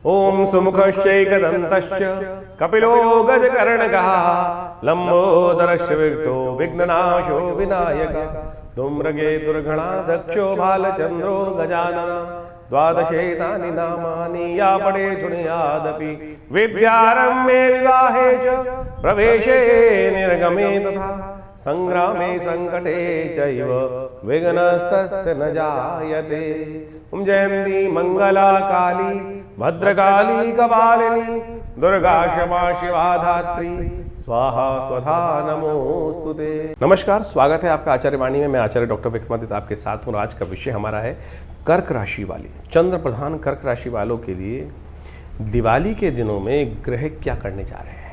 ओम सुमुखश्चैकदन्तश्च कपिलो गजकर्णकः लंबोदरश्च विघ्नो विघ्ननाशो विनायकः धूम्रकेतुर्गणाध्यक्षो भालचन्द्रो गजानन द्वादशेतानि नामानि या पठे शृणुयादपि विद्यारम्भे विवाहे च प्रवेशे निर्गमे तथा संग्रामे संकटे चैव विघ्नस्तस्य न जायते। ओम जयंती मंगला काली भद्रकाली कपालिनी दुर्गा क्षमा शिवा धात्री स्वाहा स्वधा नमोस्तुते। नमस्कार, स्वागत है आपका आचार्य वाणी में। मैं आचार्य डॉक्टर विक्रमादित्य आपके साथ हूँ। आज का विषय हमारा है कर्क राशि वाली, चंद्र प्रधान कर्क राशि वालों के लिए दिवाली के दिनों में ग्रह क्या करने जा रहे हैं।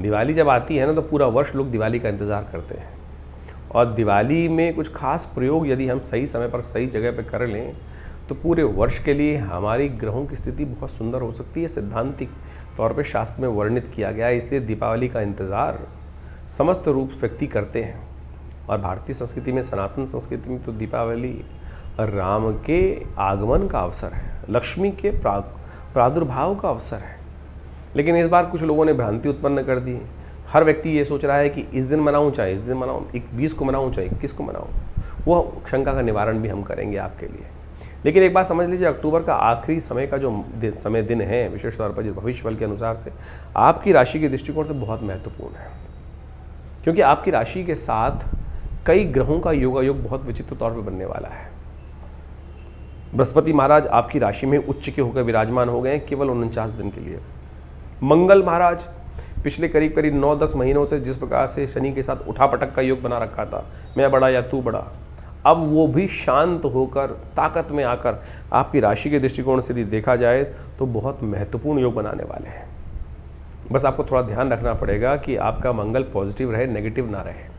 दिवाली जब आती है ना तो पूरा वर्ष लोग दिवाली का इंतज़ार करते हैं, और दिवाली में कुछ खास प्रयोग यदि हम सही समय पर सही जगह पर कर लें तो पूरे वर्ष के लिए हमारी ग्रहों की स्थिति बहुत सुंदर हो सकती है। सैद्धांतिक तौर पे शास्त्र में वर्णित किया गया है, इसलिए दीपावली का इंतज़ार समस्त रूप व्यक्ति करते हैं। और भारतीय संस्कृति में, सनातन संस्कृति में तो दीपावली राम के आगमन का अवसर है, लक्ष्मी के प्रादुर्भाव का अवसर है। लेकिन इस बार कुछ लोगों ने भ्रांति उत्पन्न कर दी। हर व्यक्ति ये सोच रहा है कि इस दिन मनाऊं, चाहे इस दिन मनाऊं, 20 को मनाऊं, चाहे 21 को मनाऊं। वह शंका का निवारण भी हम करेंगे आपके लिए। लेकिन एक बात समझ लीजिए, अक्टूबर का आखिरी समय का जो दिन है, विशेष तौर पर भविष्य बल के अनुसार से आपकी राशि के दृष्टिकोण से बहुत महत्वपूर्ण है, क्योंकि आपकी राशि के साथ कई ग्रहों का योगायोग बहुत विचित्र तौर पर बनने वाला है। बृहस्पति महाराज आपकी राशि में उच्च के होकर विराजमान हो गए हैं केवल 49 दिन के लिए। मंगल महाराज पिछले करीब 9-10 महीनों से जिस प्रकार से शनि के साथ उठापटक का योग बना रखा था, मैं बड़ा या तू बड़ा, अब वो भी शांत होकर ताकत में आकर आपकी राशि के दृष्टिकोण से यदि देखा जाए तो बहुत महत्वपूर्ण योग बनाने वाले हैं। बस आपको थोड़ा ध्यान रखना पड़ेगा कि आपका मंगल पॉजिटिव रहे, नेगेटिव ना रहे।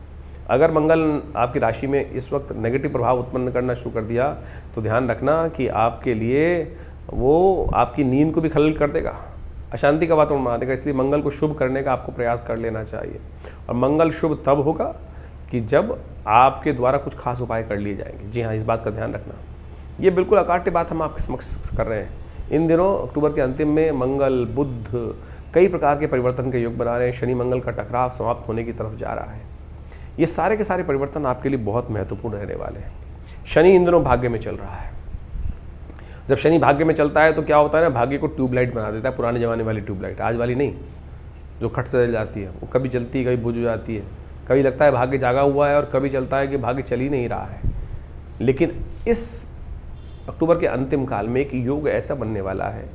अगर मंगल आपकी राशि में इस वक्त नेगेटिव प्रभाव उत्पन्न करना शुरू कर दिया तो ध्यान रखना कि आपके लिए वो आपकी नींद को भी खलल कर देगा, अशांति का वातावरण बना देगा। इसलिए मंगल को शुभ करने का आपको प्रयास कर लेना चाहिए। और मंगल शुभ तब होगा कि जब आपके द्वारा कुछ खास उपाय कर लिए जाएंगे। जी हाँ, इस बात का ध्यान रखना। ये बिल्कुल अकाट्य बात हम आपके समक्ष कर रहे हैं। इन दिनों अक्टूबर के अंतिम में मंगल बुध कई प्रकार के परिवर्तन के योग बना रहे हैं। शनि मंगल का टकराव समाप्त होने की तरफ जा रहा है। ये सारे के सारे परिवर्तन आपके लिए बहुत महत्वपूर्ण रहने वाले हैं। शनि इन दिनों भाग्य में चल रहा है। जब शनि भाग्य में चलता है तो क्या होता है ना, भाग्य को ट्यूबलाइट बना देता है, पुराने ज़माने वाली ट्यूबलाइट, आज वाली नहीं जो खट से जल जाती है। वो कभी जलती है, कभी बुझ जाती है, कभी लगता है भाग्य जागा हुआ है और कभी चलता है कि भाग्य चल ही नहीं रहा है। लेकिन इस अक्टूबर के अंतिम काल में एक योग ऐसा बनने वाला है,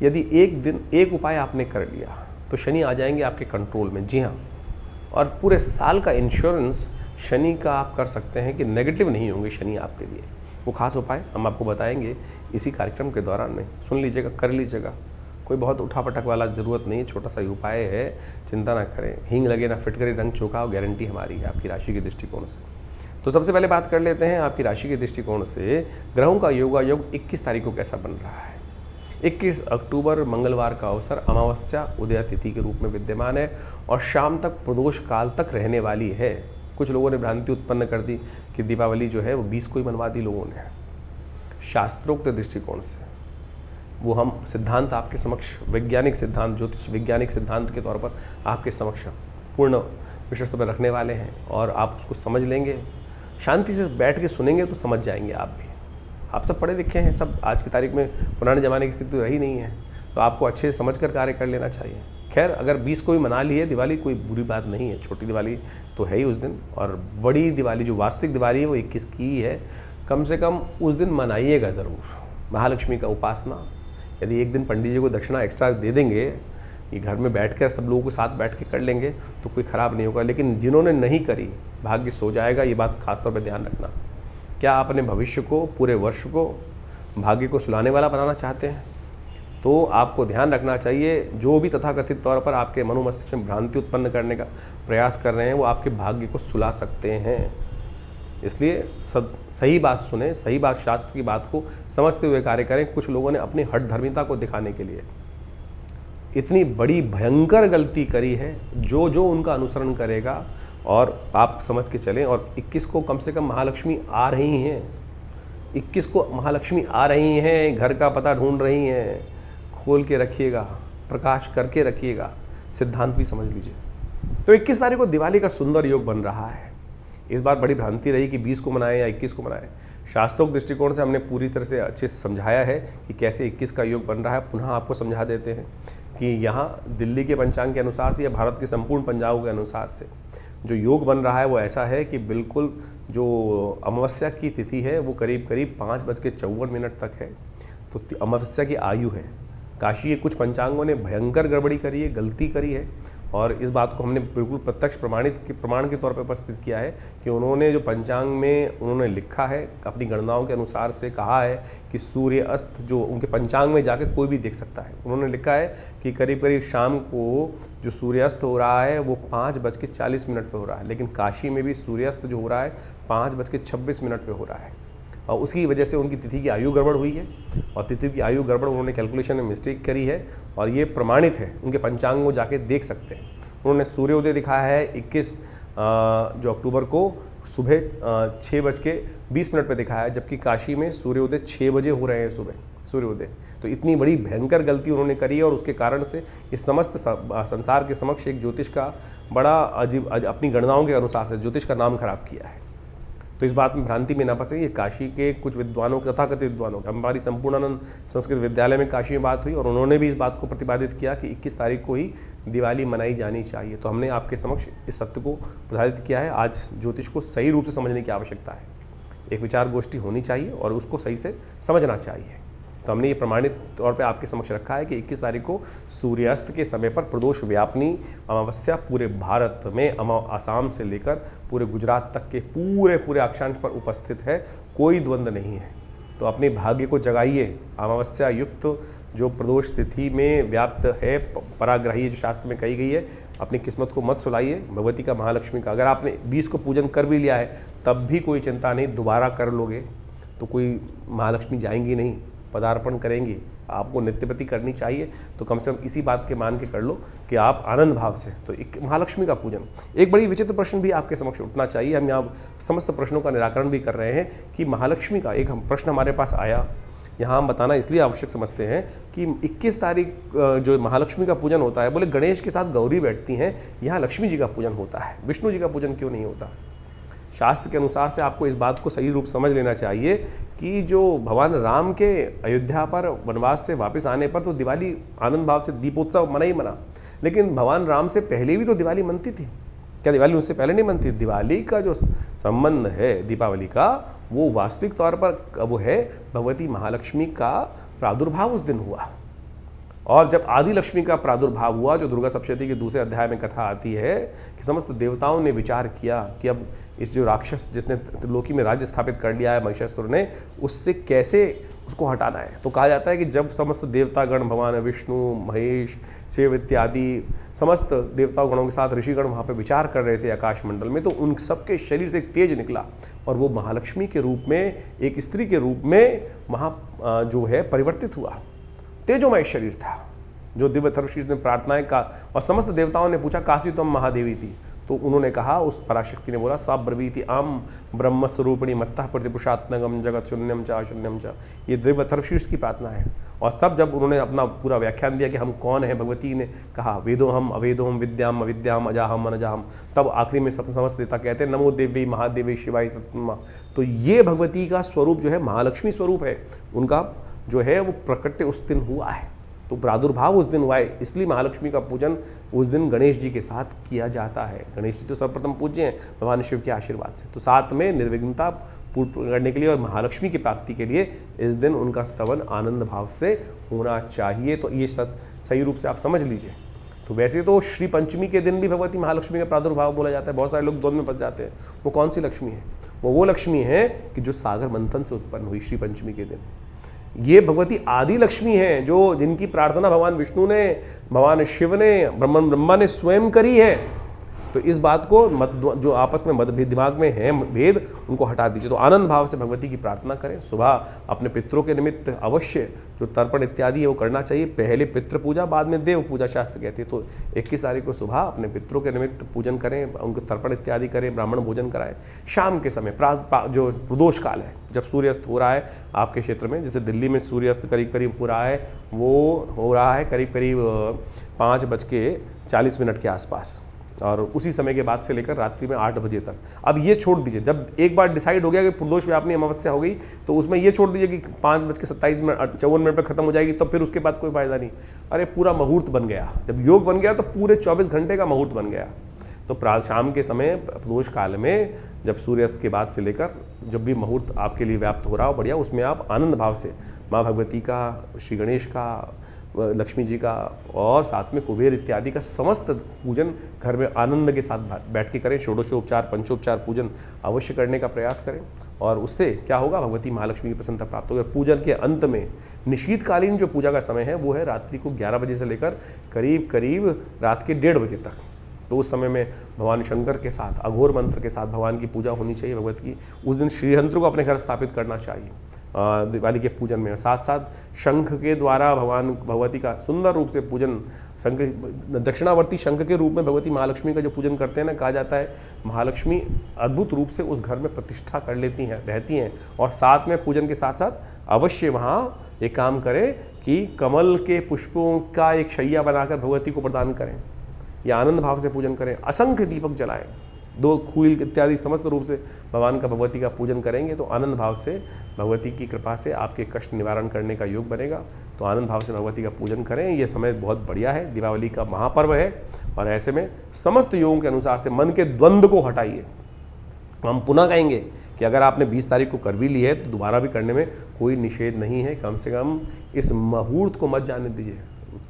यदि एक दिन एक उपाय आपने कर लिया तो शनि आ जाएंगे आपके कंट्रोल में। जी हाँ, और पूरे साल का इंश्योरेंस शनि का आप कर सकते हैं कि नेगेटिव नहीं होंगे शनि आपके लिए। वो खास उपाय हम आपको बताएंगे इसी कार्यक्रम के दौरान में, सुन लीजिएगा, कर लीजिएगा। कोई बहुत उठापटक वाला ज़रूरत नहीं, छोटा सा उपाय है, चिंता ना करें। हींग लगे ना फिटकरी रंग चौका, गारंटी हमारी है आपकी राशि के दृष्टिकोण से। तो सबसे पहले बात कर लेते हैं आपकी राशि के दृष्टिकोण से ग्रहों का योगायोग 21 तारीख को कैसा बन रहा है। 21 अक्टूबर मंगलवार का अवसर अमावस्या उदय तिथि के रूप में विद्यमान है और शाम तक प्रदोष काल तक रहने वाली है। कुछ लोगों ने भ्रांति उत्पन्न कर दी कि दीपावली जो है वो 20 को ही मनवा दी लोगों ने। शास्त्रोक्त दृष्टिकोण से वो हम सिद्धांत आपके समक्ष, वैज्ञानिक सिद्धांत, ज्योतिष वैज्ञानिक सिद्धांत के तौर पर आपके समक्ष पूर्ण विशेषता पर रखने वाले हैं, और आप उसको समझ लेंगे, शांति से बैठ के सुनेंगे तो समझ जाएंगे आप भी। आप सब पढ़े लिखे हैं, सब आज की तारीख में पुराने ज़माने की स्थिति तो रही नहीं है, तो आपको अच्छे से समझ कर कार्य कर लेना चाहिए। खैर, अगर 20 को भी मना ली है दिवाली, कोई बुरी बात नहीं है। छोटी दिवाली तो है ही उस दिन, और बड़ी दिवाली जो वास्तविक दिवाली है वो 21 की ही है। कम से कम उस दिन मनाइएगा ज़रूर महालक्ष्मी का उपासना। यदि एक दिन पंडित जी को दक्षिणा एक्स्ट्रा दे देंगे, ये घर में बैठकर सब लोगों के साथ बैठ के कर लेंगे तो कोई ख़राब नहीं होगा। लेकिन जिन्होंने नहीं करी, भाग्य सो जाएगा। ये बात खासतौर पर ध्यान रखना। क्या आप अपने भविष्य को, पूरे वर्ष को भाग्य को सुलाने वाला बनाना चाहते हैं तो आपको ध्यान रखना चाहिए, जो भी तथाकथित तौर पर आपके मनोमस्तिष्क में भ्रांति उत्पन्न करने का प्रयास कर रहे हैं वो आपके भाग्य को सुला सकते हैं। इसलिए सही बात सुने, सही बात, शास्त्र की बात को समझते हुए कार्य करें। कुछ लोगों ने अपनी हठधर्मिता को दिखाने के लिए इतनी बड़ी भयंकर गलती करी है, जो उनका अनुसरण करेगा, और आप समझ के चलें। और 21 को कम से कम महालक्ष्मी आ रही हैं, 21 को महालक्ष्मी आ रही हैं, घर का पता ढूंढ रही हैं, खोल के रखिएगा, प्रकाश करके रखिएगा, सिद्धांत भी समझ लीजिए। तो 21 तारीख को दिवाली का सुंदर योग बन रहा है। इस बार बड़ी भ्रांति रही कि 20 को मनाएं या 21 को मनाएं। शास्त्रोक्त दृष्टिकोण से हमने पूरी तरह से अच्छे से समझाया है कि कैसे 21 का योग बन रहा है। पुनः आपको समझा देते हैं कि यहाँ दिल्ली के पंचांग के अनुसार से या भारत के संपूर्ण पंचांगों के अनुसार से जो योग बन रहा है वो ऐसा है कि बिल्कुल जो अमावस्या की तिथि है वो करीब करीब 5:54 तक है। तो अमावस्या की आयु है। काशी के कुछ पंचांगों ने भयंकर गड़बड़ी करी है, गलती करी है, और इस बात को हमने बिल्कुल प्रत्यक्ष प्रमाण के तौर पर उपस्थित किया है कि उन्होंने जो पंचांग में उन्होंने लिखा है, अपनी गणनाओं के अनुसार से कहा है कि सूर्य अस्त जो उनके पंचांग में जाकर कोई भी देख सकता है। उन्होंने लिखा है कि करीब करीब शाम को जो सूर्यास्त हो रहा है वो 5:40 पे हो रहा है, लेकिन काशी में भी सूर्यास्त जो हो रहा है 5:26 पे हो रहा है, और उसकी वजह से उनकी तिथि की आयु गड़बड़ हुई है, और तिथि की आयु गड़बड़ उन्होंने कैलकुलेशन में मिस्टेक करी है, और ये प्रमाणित है, उनके पंचांग को जाके देख सकते हैं। उन्होंने सूर्योदय दिखाया है 21 जो अक्टूबर को सुबह 6:20 पे दिखाया है, जबकि काशी में सूर्योदय 6 बजे हो रहे हैं सुबह सूर्योदय। तो इतनी बड़ी भयंकर गलती उन्होंने करी है, और उसके कारण से इस समस्त संसार के समक्ष एक ज्योतिष का बड़ा अजीब अपनी गणनाओं के अनुसार से ज्योतिष का नाम खराब किया है। तो इस बात में भ्रांति में ना फंसे। ये काशी के कुछ विद्वानों, तथाकथित विद्वानों, हमारी संपूर्णानंद संस्कृत विद्यालय में काशी में बात हुई, और उन्होंने भी इस बात को प्रतिपादित किया कि 21 तारीख को ही दिवाली मनाई जानी चाहिए। तो हमने आपके समक्ष इस सत्य को प्रतिपादित किया है। आज ज्योतिष को सही रूप से समझने की आवश्यकता है। एक विचार गोष्ठी होनी चाहिए और उसको सही से समझना चाहिए। तो हमने ये प्रमाणित तौर पे आपके समक्ष रखा है कि 21 तारीख को सूर्यास्त के समय पर प्रदोष व्यापनी अमावस्या पूरे भारत में, आसाम से लेकर पूरे गुजरात तक के पूरे अक्षांश पर उपस्थित है। कोई द्वंद्व नहीं है। तो अपने भाग्य को जगाइए। अमावस्या युक्त जो प्रदोष तिथि में व्याप्त है, पराग्रही जो शास्त्र में कही गई है, अपनी किस्मत को मत सुलाइए भगवती का, महालक्ष्मी का। अगर आपने 20 को पूजन कर भी लिया है तब भी कोई चिंता नहीं, दोबारा कर लोगे तो कोई महालक्ष्मी जाएंगी नहीं, पदार्पण करेंगी। आपको नित्यपति करनी चाहिए, तो कम से कम इसी बात के मान के कर लो कि आप आनंद भाव से। तो एक महालक्ष्मी का पूजन। एक बड़ी विचित्र प्रश्न भी आपके समक्ष उठना चाहिए। हम यहाँ समस्त प्रश्नों का निराकरण भी कर रहे हैं कि महालक्ष्मी का एक प्रश्न हमारे पास आया, यहाँ हम बताना इसलिए आवश्यक समझते हैं कि 21 तारीख जो महालक्ष्मी का पूजन होता है, बोले गणेश के साथ गौरी बैठती हैं, यहाँ लक्ष्मी जी का पूजन होता है, विष्णु जी का पूजन क्यों नहीं होता? शास्त्र के अनुसार से आपको इस बात को सही रूप समझ लेना चाहिए कि जो भगवान राम के अयोध्या पर वनवास से वापस आने पर तो दिवाली आनंद भाव से दीपोत्सव मना ही मना, लेकिन भगवान राम से पहले भी तो दिवाली मनती थी। क्या दिवाली उससे पहले नहीं मनती? दिवाली का जो संबंध है दीपावली का, वो वास्तविक तौर पर वो है भगवती महालक्ष्मी का प्रादुर्भाव उस दिन हुआ। और जब आदि लक्ष्मी का प्रादुर्भाव हुआ, जो दुर्गा सप्तशती के दूसरे अध्याय में कथा आती है कि समस्त देवताओं ने विचार किया कि अब इस जो राक्षस जिसने त्रिलोकी में राज्य स्थापित कर लिया है महिषासुर ने, उससे कैसे उसको हटाना है। तो कहा जाता है कि जब समस्त देवतागण, भगवान विष्णु, महेश, शिव इत्यादि समस्त देवता गणों के साथ ऋषिगण वहाँ पे विचार कर रहे थे आकाश मंडल में, तो उन सबके शरीर से एक तेज निकला, और वो महालक्ष्मी के रूप में, एक स्त्री के रूप में वहाँ जो है परिवर्तित हुआ। तेजोमय शरीर था जो दिव्य थर्वशीष ने प्रार्थनाएं का, और समस्त देवताओं ने पूछा काशी तुम महादेवी थी, तो उन्होंने कहा, उस पराशक्ति ने बोला सा ब्रवीति आम ब्रह्म स्वरूपिणी मत्तः प्रतिपुषात्मगम जगत शून्यम च शून्यम च। ये दिव्य थर्वशीष की प्रार्थना है। और सब जब उन्होंने अपना पूरा व्याख्यान दिया कि हम कौन है, भगवती ने कहा वेदो हम अवेदो हम विद्याम अविद्याम अजाहम अनजाहम, तब आखिरी में सब समस्त देवता कहते हैं नमो देवी महादेवी शिवाय सत्मा। तो ये भगवती का स्वरूप जो है महालक्ष्मी स्वरूप है, उनका जो है वो प्रकट उस दिन हुआ है। तो प्रादुर्भाव उस दिन हुआ है, इसलिए महालक्ष्मी का पूजन उस दिन गणेश जी के साथ किया जाता है। गणेश जी तो सर्वप्रथम पूज्य हैं भगवान शिव के आशीर्वाद से, तो साथ में निर्विघ्नता पूर्ण करने के लिए और महालक्ष्मी की प्राप्ति के लिए इस दिन उनका स्तवन आनंद भाव से होना चाहिए। तो ये सही रूप से आप समझ लीजिए। तो वैसे तो श्री पंचमी के दिन भी भगवती महालक्ष्मी का प्रादुर्भाव बोला जाता है। बहुत सारे लोग द्वंद में फंस जाते हैं। वो कौन सी लक्ष्मी है? वो लक्ष्मी है कि जो सागर मंथन से उत्पन्न हुई श्री पंचमी के दिन। ये भगवती आदि लक्ष्मी है, जो जिनकी प्रार्थना भगवान विष्णु ने, भगवान शिव ने, ब्रह्मा ने स्वयं करी है। तो इस बात को जो आपस में मतभेद दिमाग में है भेद, उनको हटा दीजिए। तो आनंद भाव से भगवती की प्रार्थना करें। सुबह अपने पितरों के निमित्त अवश्य जो तर्पण इत्यादि है वो करना चाहिए। पहले पितृ पूजा, बाद में देव पूजा शास्त्र कहती है। तो 21 तारीख को सुबह अपने पितरों के निमित्त पूजन करें, उनको तर्पण इत्यादि करें, ब्राह्मण भोजन कराएं। शाम के समय जो प्रदोष काल है, जब सूर्यास्त हो रहा है आपके क्षेत्र में, जैसे दिल्ली में सूर्यास्त करीब करीब हो रहा है, वो हो रहा है करीब करीब 5:40 के आसपास, और उसी समय के बाद से लेकर रात्रि में 8 बजे तक। अब ये छोड़ दीजिए, जब एक बार डिसाइड हो गया कि प्रदोष व्यापनी अमावस्या हो गई, तो उसमें ये छोड़ दीजिए कि 5:57 पर खत्म हो जाएगी, तब फिर उसके बाद कोई फायदा नहीं। अरे पूरा मुहूर्त बन गया, जब योग बन गया तो पूरे 24 घंटे का मुहूर्त बन गया। तो शाम के समय प्रदोष काल में, जब सूर्यास्त के बाद से लेकर जब भी मुहूर्त आपके लिए व्याप्त हो रहा हो बढ़िया, उसमें आप आनंद भाव से माँ भगवती का, श्री गणेश का, लक्ष्मी जी का और साथ में कुबेर इत्यादि का समस्त पूजन घर में आनंद के साथ बैठ के करें। षोडशोपचार, पंचोपचार पूजन अवश्य करने का प्रयास करें, और उससे क्या होगा, भगवती महालक्ष्मी की प्रसन्नता प्राप्त होगी। पूजन के अंत में निशीतकालीन जो पूजा का समय है वो है रात्रि को 11 बजे से लेकर करीब करीब रात के 1:30 बजे तक। तो उस समय में भगवान शंकर के साथ अघोर मंत्र के साथ भगवान की पूजा होनी चाहिए भगवत की। उस दिन श्रीयंत्र को अपने घर स्थापित करना चाहिए दिवाली के पूजन में। साथ साथ शंख के द्वारा भगवती का सुंदर रूप से पूजन, शंख दक्षिणावर्ती शंख के रूप में भगवती महालक्ष्मी का जो पूजन करते हैं ना, कहा जाता है महालक्ष्मी अद्भुत रूप से उस घर में प्रतिष्ठा कर लेती हैं, रहती हैं। और साथ में पूजन के साथ साथ अवश्य वहाँ एक काम करें कि कमल के पुष्पों का एक शैया बनाकर भगवती को प्रदान करें, या आनंद भाव से पूजन करें। असंख्य दीपक जलाएं, 2 खूल इत्यादि समस्त रूप से भगवान का, भगवती का पूजन करेंगे तो आनंद भाव से भगवती की कृपा से आपके कष्ट निवारण करने का योग बनेगा। तो आनंद भाव से भगवती का पूजन करें। ये समय बहुत बढ़िया है, दीपावली का महापर्व है, और ऐसे में समस्त योगों के अनुसार से मन के द्वंद्व को हटाइए। हम पुनः कहेंगे कि अगर आपने 20 तारीख को कर भी ली है तो दोबारा भी करने में कोई निषेध नहीं है। कम से कम इस मुहूर्त को मत जाने दीजिए।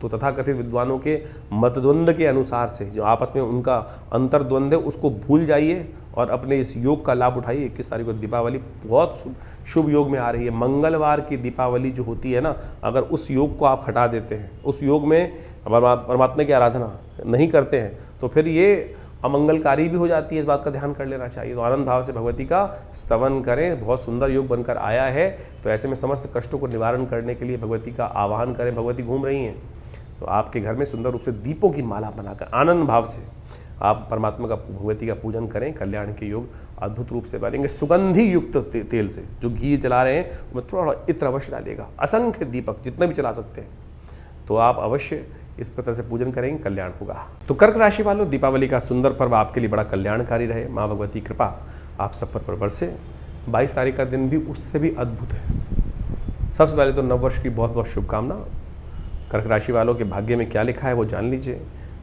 तो तथाकथित विद्वानों के मतद्वंद के अनुसार से जो आपस में उनका अंतर्द्वंद है उसको भूल जाइए और अपने इस योग का लाभ उठाइए। 21 तारीख को दीपावली बहुत शुभ योग में आ रही है। मंगलवार की दीपावली जो होती है ना, अगर उस योग को आप हटा देते हैं, उस योग में परमात्मा की आराधना नहीं करते हैं, तो फिर ये अमंगलकारी भी हो जाती है। इस बात का ध्यान कर लेना चाहिए। तो आनंद भाव से भगवती का स्तवन करें। बहुत सुंदर योग बनकर आया है, तो ऐसे में समस्त कष्टों को निवारण करने के लिए भगवती का आवाहन करें। भगवती घूम रही हैं, तो आपके घर में सुंदर रूप से दीपों की माला बनाकर आनंद भाव से आप परमात्मा का, भगवती का पूजन करें। कल्याण के योग अद्भुत रूप से बनेंगे। सुगंधी युक्त तेल से जो घी जला रहे हैं उसमें थोड़ा इत्र अवश्य डालिएगा। असंख्य दीपक जितने भी चला सकते हैं, तो आप अवश्य इस प्रकार से पूजन करेंगे, कल्याण होगा। तो कर्क राशि वालों, दीपावली का सुंदर पर्व आपके लिए बड़ा कल्याणकारी रहे। माँ भगवती कृपा आप सब पर बरसे। 22 तारीख का दिन भी उससे भी अद्भुत है। सबसे पहले तो नववर्ष की बहुत बहुत शुभकामना। कर्क राशि वालों के भाग्य में क्या लिखा है वो जान लीजिए।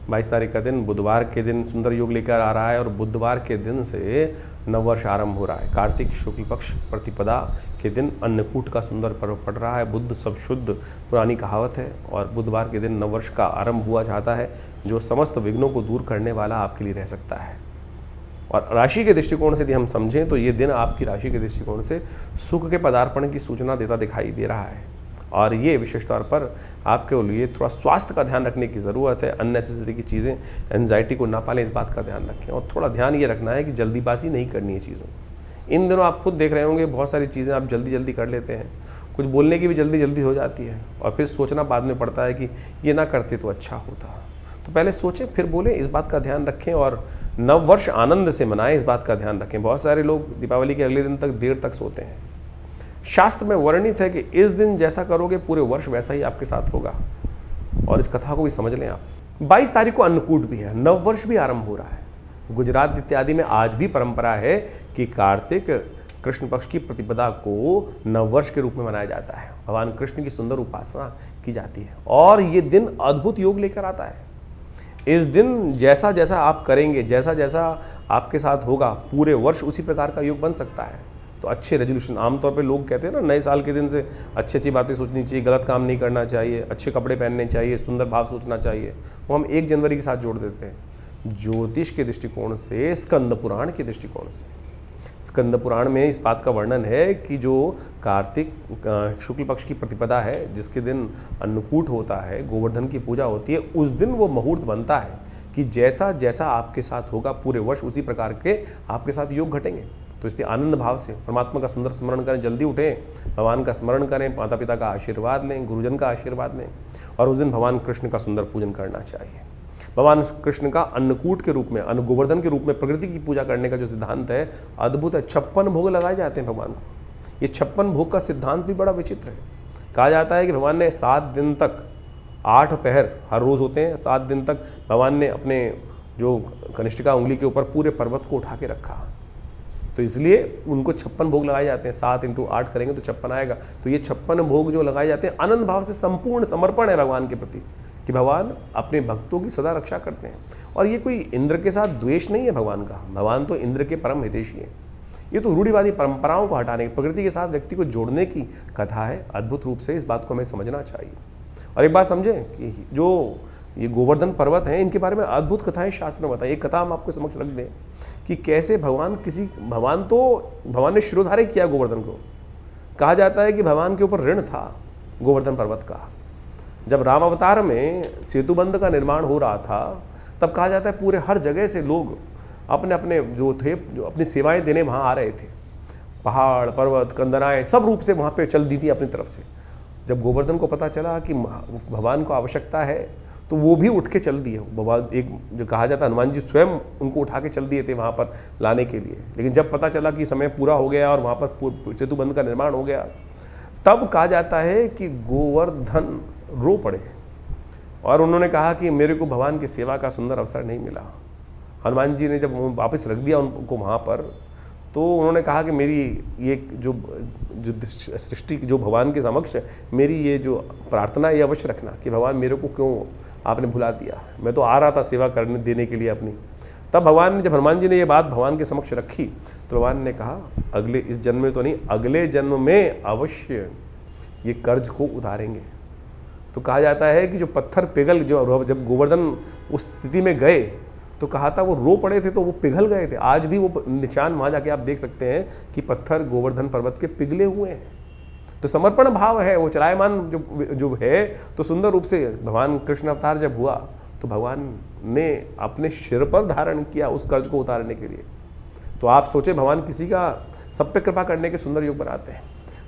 22 तारीख का दिन बुधवार के दिन सुंदर योग लेकर आ रहा है, और बुधवार के दिन से नववर्ष आरंभ हो रहा है। कार्तिक शुक्ल पक्ष प्रतिपदा के दिन अन्नकूट का सुंदर पर्व पड़ रहा है। बुद्ध सब शुद्ध पुरानी कहावत है, और बुधवार के दिन नववर्ष का आरंभ हुआ जाता है, जो समस्त विघ्नों को दूर करने वाला आपके लिए रह सकता है। और राशि के दृष्टिकोण से यदि हम समझें तो ये दिन आपकी राशि के दृष्टिकोण से सुख के पदार्पण की सूचना देता दिखाई दे रहा है। और ये विशेष तौर पर आपके लिए थोड़ा स्वास्थ्य का ध्यान रखने की ज़रूरत है। अननेसेसरी की चीज़ें, एंजाइटी को ना पालें, इस बात का ध्यान रखें। और थोड़ा ध्यान ये रखना है कि जल्दीबाजी नहीं करनी है चीज़ों। इन दिनों आप खुद देख रहे होंगे बहुत सारी चीज़ें आप जल्दी जल्दी कर लेते हैं। कुछ बोलने की भी जल्दी जल्दी हो जाती है, और फिर सोचना बाद में पड़ता है कि ये ना करते तो अच्छा होता। तो पहले सोचें फिर बोलें, इस बात का ध्यान रखें। और नववर्ष आनंद से मनाएं, इस बात का ध्यान रखें। बहुत सारे लोग दीपावली के अगले दिन तक देर तक सोते हैं। शास्त्र में वर्णित है कि इस दिन जैसा करोगे पूरे वर्ष वैसा ही आपके साथ होगा। और इस कथा को भी समझ लें आप। 22 तारीख को अन्नकूट भी है, नववर्ष भी आरंभ हो रहा है। गुजरात इत्यादि में आज भी परंपरा है कि कार्तिक कृष्ण पक्ष की प्रतिपदा को नववर्ष के रूप में मनाया जाता है। भगवान कृष्ण की सुंदर उपासना की जाती है, और ये दिन अद्भुत योग लेकर आता है। इस दिन जैसा जैसा आप करेंगे, जैसा जैसा आपके साथ होगा, पूरे वर्ष उसी प्रकार का योग बन सकता है। तो अच्छे रेजोल्यूशन, आमतौर पे लोग कहते हैं ना, नए साल के दिन से अच्छी अच्छी बातें सोचनी चाहिए, गलत काम नहीं करना चाहिए, अच्छे कपड़े पहनने चाहिए, सुंदर भाव सोचना चाहिए। वो हम 1 जनवरी के साथ जोड़ देते हैं। ज्योतिष के दृष्टिकोण से, स्कंद पुराण के दृष्टिकोण से, स्कंद पुराण में इस बात का वर्णन है कि जो कार्तिक शुक्ल पक्ष की प्रतिपदा है, जिसके दिन अन्नकूट होता है, गोवर्धन की पूजा होती है, उस दिन वो मुहूर्त बनता है कि जैसा जैसा आपके साथ होगा पूरे वर्ष उसी प्रकार के आपके साथ योग घटेंगे। तो इसलिए आनंद भाव से परमात्मा का सुंदर स्मरण करें, जल्दी उठें, भगवान का स्मरण करें, माता पिता का आशीर्वाद लें, गुरुजन का आशीर्वाद लें, और उस दिन भगवान कृष्ण का सुंदर पूजन करना चाहिए। भगवान कृष्ण का अन्नकूट के रूप में, अन्न गोवर्धन के रूप में प्रकृति की पूजा करने का जो सिद्धांत है अद्भुत है। 56 भोग लगाए जाते हैं भगवान को। ये 56 भोग का सिद्धांत भी बड़ा विचित्र है। कहा जाता है कि भगवान ने 7 दिन तक 8 पहर हर रोज़ होते हैं, 7 दिन तक भगवान ने अपने जो कनिष्ठिका उंगली के ऊपर पूरे पर्वत को उठा के रखा। तो इसलिए उनको 56 भोग लगाए जाते हैं। 7 × 8 करेंगे तो 56 आएगा। तो ये 56 भोग जो लगाए जाते हैं आनंद भाव से संपूर्ण समर्पण है भगवान के प्रति, कि भगवान अपने भक्तों की सदा रक्षा करते हैं। और ये कोई इंद्र के साथ द्वेष नहीं है भगवान का, भगवान तो इंद्र के परम हितैषी हैं। ये तो रूढ़िवादी परंपराओं को हटाने की, प्रकृति के साथ व्यक्ति को जोड़ने की कथा है। अद्भुत रूप से इस बात को हमें समझना चाहिए। और एक बात समझें कि जो ये गोवर्धन पर्वत हैं, इनके बारे में अद्भुत कथाएं शास्त्र में बताई। एक कथा हम आपको समक्ष रख दें कि कैसे भगवान ने शिरोधार्य किया गोवर्धन को। कहा जाता है कि भगवान के ऊपर ऋण था गोवर्धन पर्वत का। जब राम अवतार में सेतुबंध का निर्माण हो रहा था, तब कहा जाता है पूरे हर जगह से लोग अपने अपने जो अपनी सेवाएं देने वहाँ आ रहे थे। पहाड़, पर्वत, कंदराएं सब रूप से वहाँ पे चल दी थी अपनी तरफ से। जब गोवर्धन को पता चला कि भगवान को आवश्यकता है, तो वो भी उठ के चल दिए। भगवान एक जो कहा जाता है हनुमान जी स्वयं उनको उठा के चल दिए थे वहाँ पर लाने के लिए। लेकिन जब पता चला कि समय पूरा हो गया और वहाँ पर सेतुबंध का निर्माण हो गया, तब कहा जाता है कि गोवर्धन रो पड़े और उन्होंने कहा कि मेरे को भगवान की सेवा का सुंदर अवसर नहीं मिला। हनुमान जी ने जब वापस रख दिया उनको वहाँ पर, तो उन्होंने कहा कि मेरी ये जो सृष्टि जो भगवान के समक्ष मेरी ये जो प्रार्थना ये अवश्य रखना कि भगवान मेरे को क्यों आपने भुला दिया, मैं तो आ रहा था सेवा करने देने के लिए अपनी। तब भगवान ने, जब हनुमान जी ने ये बात भगवान के समक्ष रखी, तो भगवान ने कहा अगले इस जन्म में तो नहीं, अगले जन्म में अवश्य ये कर्ज को उतारेंगे। तो कहा जाता है कि जो पत्थर पिघल, जो जब गोवर्धन उस स्थिति में गए तो कहा था वो रो पड़े थे तो वो पिघल गए थे। आज भी वो निशान वहाँ जाके आप देख सकते हैं कि पत्थर गोवर्धन पर्वत के पिघले हुए हैं। तो समर्पण भाव है, वो चलायमान जो है। तो सुंदर रूप से भगवान कृष्ण अवतार जब हुआ तो भगवान ने अपने सिर पर धारण किया उस कर्ज को उतारने के लिए। तो आप सोचे भगवान किसी का सब पे कृपा करने के सुंदर योग बनाते हैं।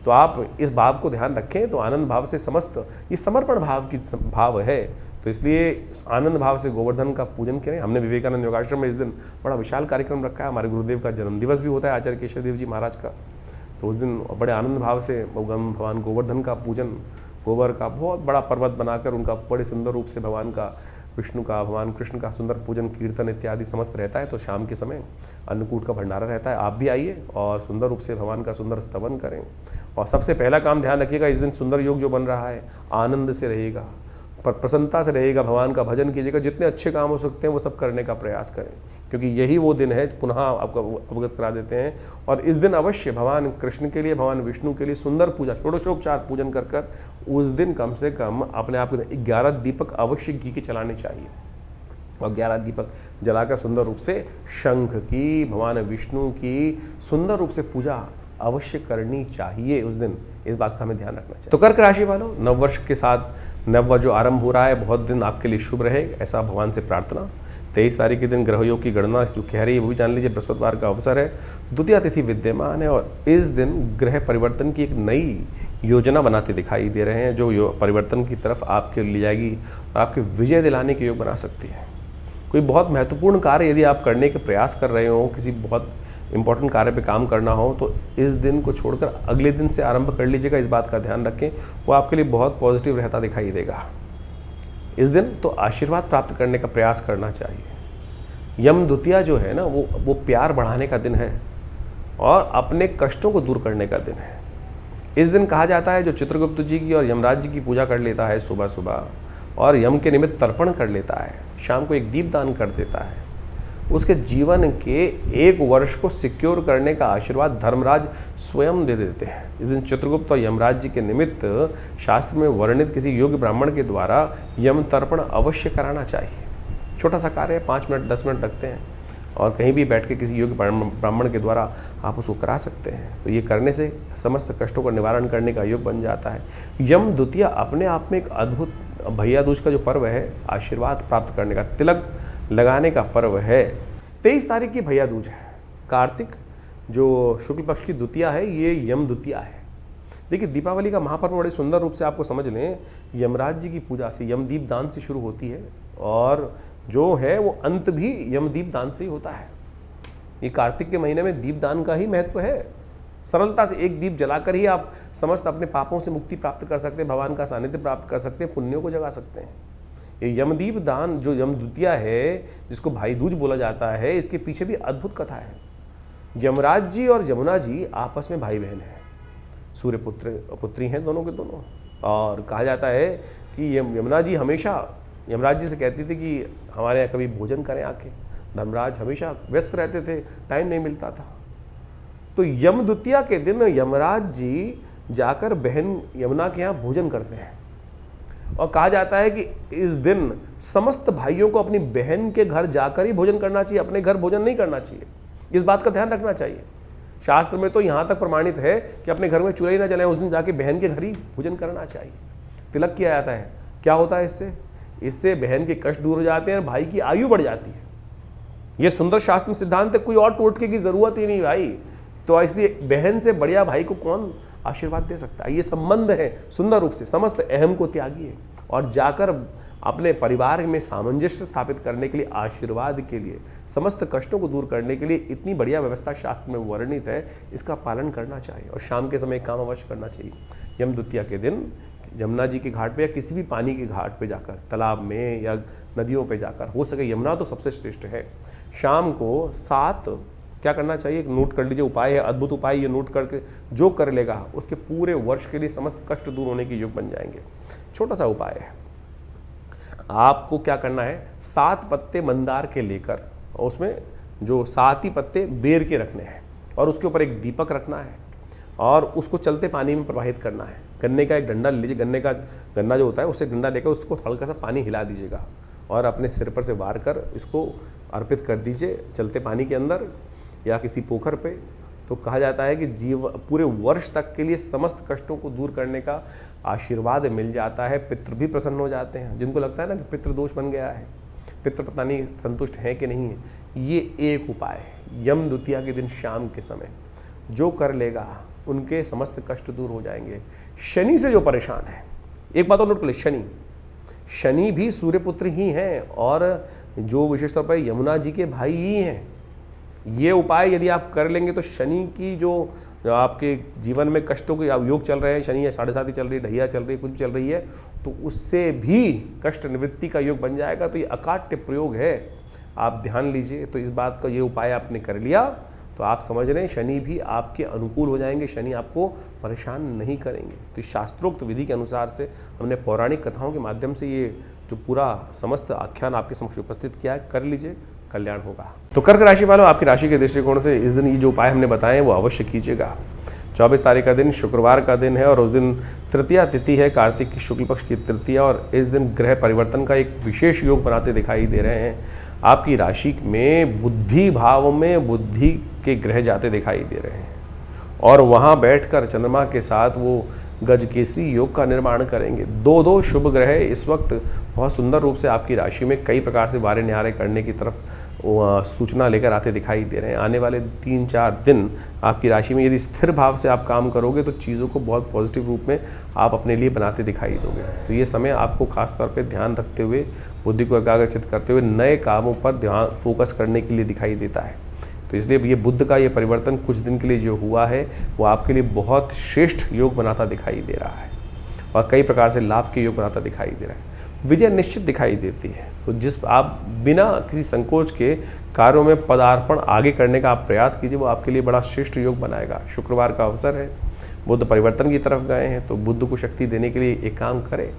तो आप इस भाव को ध्यान रखें तो आनंद भाव से समस्त ये समर्पण भाव की भाव है। तो इसलिए आनंद भाव से गोवर्धन का पूजन करें। हमने विवेकानंद योगाश्रम में इस दिन बड़ा विशाल कार्यक्रम रखा है। हमारे गुरुदेव का जन्मदिवस भी होता है, आचार्य केशव देव जी महाराज का। तो उस दिन बड़े आनंद भाव से भगवान गोवर्धन का पूजन, गोबर का बहुत बड़ा पर्वत बनाकर उनका बड़े सुंदर रूप से भगवान का, विष्णु का, भगवान कृष्ण का सुंदर पूजन, कीर्तन इत्यादि समस्त रहता है। तो शाम के समय अन्नकूट का भंडारा रहता है। आप भी आइए और सुंदर रूप से भगवान का सुंदर स्तवन करें। और सबसे पहला काम ध्यान रखिएगा, इस दिन सुंदर योग जो बन रहा है आनंद से रहेगा, पर प्रसन्नता से रहेगा। भगवान का भजन कीजिएगा, जितने अच्छे काम हो सकते हैं वो सब करने का प्रयास करें, क्योंकि यही वो दिन है। पुनः आपको अवगत करा देते हैं। और इस दिन अवश्य भगवान कृष्ण के लिए, भगवान विष्णु के लिए सुंदर पूजा, षोडशोपचार पूजन कर कर उस दिन कम से कम अपने आप को 11 दीपक अवश्य घी के चलाने चाहिए। और 11 दीपक जलाकर सुंदर रूप से शंख की, भगवान विष्णु की सुंदर रूप से पूजा अवश्य करनी चाहिए उस दिन। इस बात का हमें ध्यान रखना चाहिए। तो कर्क राशि वालों, नववर्ष के साथ नववर्ष जो आरंभ हो रहा है, बहुत दिन आपके लिए शुभ रहे, ऐसा भगवान से प्रार्थना। 23 तारीख के दिन ग्रह योग की गणना जो कह रही है वो भी जान लीजिए। बृहस्पतिवार का अवसर है, द्वितीया तिथि विद्यमान है और इस दिन ग्रह परिवर्तन की एक नई योजना बनाते दिखाई दे रहे हैं, जो परिवर्तन की तरफ आपके ले जाएगी और आपके विजय दिलाने के योग बना सकती है। कोई बहुत महत्वपूर्ण कार्य यदि आप करने के प्रयास कर रहे हो, किसी बहुत इंपॉर्टेंट कार्य पे काम करना हो, तो इस दिन को छोड़कर अगले दिन से आरंभ कर लीजिएगा। इस बात का ध्यान रखें, वो आपके लिए बहुत पॉजिटिव रहता दिखाई देगा। इस दिन तो आशीर्वाद प्राप्त करने का प्रयास करना चाहिए। यम द्वितीया जो है ना, वो प्यार बढ़ाने का दिन है और अपने कष्टों को दूर करने का दिन है। इस दिन कहा जाता है जो चित्रगुप्त जी की और यमराज जी की पूजा कर लेता है सुबह सुबह और यम के निमित्त तर्पण कर लेता है, शाम को एक दीप दान कर देता है, उसके जीवन के 1 वर्ष को सिक्योर करने का आशीर्वाद धर्मराज स्वयं दे देते हैं। इस दिन चित्रगुप्त और यमराज जी के निमित्त शास्त्र में वर्णित किसी योग्य ब्राह्मण के द्वारा यम तर्पण अवश्य कराना चाहिए। छोटा सा कार्य है, 5 मिनट 10 मिनट लगते हैं और कहीं भी बैठ के किसी योग्य ब्राह्मण के द्वारा आप उसको करा सकते हैं। तो ये करने से समस्त कष्टों का निवारण करने का योग बन जाता है। यम द्वितीया अपने आप में एक अद्भुत भैया दूज का जो पर्व है, आशीर्वाद प्राप्त करने का, तिलक लगाने का पर्व है। 23 तारीख की भैया दूज है। कार्तिक जो शुक्ल पक्ष की द्वितीया है, ये यम द्वितीया है। देखिए, दीपावली का महापर्व बड़े सुंदर रूप से आपको समझ लें, यमराज जी की पूजा से, यमदीप दान से शुरू होती है और जो है वो अंत भी यमदीप दान से ही होता है। ये कार्तिक के महीने में दीपदान का ही महत्व है। सरलता से एक दीप जलाकर ही आप समस्त अपने पापों से मुक्ति प्राप्त कर सकते हैं, भगवान का सानिध्य प्राप्त कर सकते हैं, पुण्यों को जगा सकते हैं। ये यमदीप दान जो यम द्वितीया है, जिसको भाई दूज बोला जाता है, इसके पीछे भी अद्भुत कथा है। यमराज जी और यमुना जी आपस में भाई बहन हैं, सूर्य पुत्र पुत्री हैं दोनों के दोनों। और कहा जाता है कि यमुना जी हमेशा यमराज जी से कहती थी कि हमारे यहाँ कभी भोजन करें आके। धर्मराज हमेशा व्यस्त रहते थे, टाइम नहीं मिलता था। तो यम द्वितीया के दिन यमराज जी जाकर बहन यमुना के यहाँ भोजन करते हैं और कहा जाता है कि इस दिन समस्त भाइयों को अपनी बहन के घर जाकर ही भोजन करना चाहिए, अपने घर भोजन नहीं करना चाहिए। इस बात का ध्यान रखना चाहिए। शास्त्र में तो यहाँ तक प्रमाणित है कि अपने घर में चूल्हा ही ना जलाएं, उस दिन जाके बहन के घर ही भोजन करना चाहिए। तिलक किया जाता है। क्या होता है इससे? इससे बहन के कष्ट दूर हो जाते हैं और भाई की आयु बढ़ जाती है। ये सुंदर शास्त्र में सिद्धांत है, कोई और टोटके की जरूरत ही नहीं भाई। तो इसलिए बहन से बढ़िया भाई को कौन आशीर्वाद दे सकता है? ये संबंध है सुंदर रूप से, समस्त अहम को त्यागिए और जाकर अपने परिवार में सामंजस्य स्थापित करने के लिए, आशीर्वाद के लिए, समस्त कष्टों को दूर करने के लिए इतनी बढ़िया व्यवस्था शास्त्र में वर्णित है, इसका पालन करना चाहिए। और शाम के समय काम अवश्य करना चाहिए। यम द्वितीया के दिन यमुना जी के घाट पे या किसी भी पानी के घाट पे जाकर, तालाब में या नदियों पे जाकर, हो सके यमुना तो सबसे श्रेष्ठ है, शाम को 7 क्या करना चाहिए, नोट कर लीजिए, उपाय है, अद्भुत उपाय। ये नोट करके जो कर लेगा उसके पूरे वर्ष के लिए समस्त कष्ट दूर होने के योग बन जाएंगे। छोटा सा उपाय है, आपको क्या करना है, 7 पत्ते मंदार के लेकर उसमें जो 7 ही पत्ते बेर के रखने हैं और उसके ऊपर एक दीपक रखना है और उसको चलते पानी में प्रवाहित करना है। गन्ने का एक डंडा लीजिए, गन्ना जो होता है उससे डंडा लेकर उसको हल्का सा पानी हिला दीजिएगा और अपने सिर पर से वार कर इसको अर्पित कर दीजिए चलते पानी के अंदर या किसी पोखर पे। तो कहा जाता है कि पूरे वर्ष तक के लिए समस्त कष्टों को दूर करने का आशीर्वाद मिल जाता है। पितृ भी प्रसन्न हो जाते हैं, जिनको लगता है ना कि पितृ दोष बन गया है, पितृ पता नहीं संतुष्ट है कि नहीं है। ये एक उपाय है, यम द्वितीया के दिन शाम के समय जो कर लेगा उनके समस्त कष्ट दूर हो जाएंगे। शनि से जो परेशान है, एक बात और नोट कर ले, शनि भी सूर्यपुत्र ही हैं और जो विशेष तौर पर यमुना जी के भाई ही हैं। ये उपाय यदि आप कर लेंगे तो शनि की जो आपके जीवन में कष्टों के योग चल रहे हैं, शनि या 7.5 चल रही है, ढैया चल रही है, कुछ भी चल रही है, तो उससे भी कष्ट निवृत्ति का योग बन जाएगा। तो ये अकाट्य प्रयोग है, आप ध्यान लीजिए। तो इस बात का ये उपाय आपने कर लिया तो आप समझ रहे हैं शनि भी आपके अनुकूल हो जाएंगे, शनि आपको परेशान नहीं करेंगे। तो शास्त्रोक्त विधि के अनुसार से हमने पौराणिक कथाओं के माध्यम से ये जो पूरा समस्त आख्यान आपके समक्ष उपस्थित किया है, कर लीजिए, कल्याण होगा। तो कर्क राशि वालों, आपकी राशि के दृष्टिकोण से इस दिन ये जो उपाय हमने बताए हैं वो अवश्य कीजिएगा। 24 तारीख का दिन शुक्रवार का दिन है और उस दिन तृतीया तिथि है, कार्तिक की शुक्ल पक्ष की तृतीया, और इस दिन ग्रह परिवर्तन का एक विशेष योग बनाते दिखाई दे रहे हैं। आपकी राशि में बुद्धि भाव में बुद्धि के ग्रह जाते दिखाई दे रहे हैं और वहाँ बैठकर चंद्रमा के साथ वो गजकेसरी योग का निर्माण करेंगे। 2 शुभ ग्रह इस वक्त बहुत सुंदर रूप से आपकी राशि में कई प्रकार से वारे न्यारे करने की तरफ सूचना लेकर आते दिखाई दे रहे हैं। आने वाले 3-4 दिन आपकी राशि में यदि स्थिर भाव से आप काम करोगे तो चीज़ों को बहुत पॉजिटिव रूप में आप अपने लिए बनाते दिखाई दोगे। तो ये समय आपको खास तौर पे ध्यान रखते हुए, बुद्धि को एकाग्रचित करते हुए नए कामों पर ध्यान फोकस करने के लिए दिखाई देता है। तो इसलिए ये बुध का ये परिवर्तन कुछ दिन के लिए जो हुआ है वो आपके लिए बहुत श्रेष्ठ योग बनाता दिखाई दे रहा है और कई प्रकार से लाभ के योग बनाता दिखाई दे रहा है। विजय निश्चित दिखाई देती है। तो जिस आप बिना किसी संकोच के कार्यों में पदार्पण आगे करने का आप प्रयास कीजिए, वो आपके लिए बड़ा श्रेष्ठ योग बनाएगा। शुक्रवार का अवसर है, बुध परिवर्तन की तरफ गए हैं, तो बुध को शक्ति देने के लिए एक काम करें,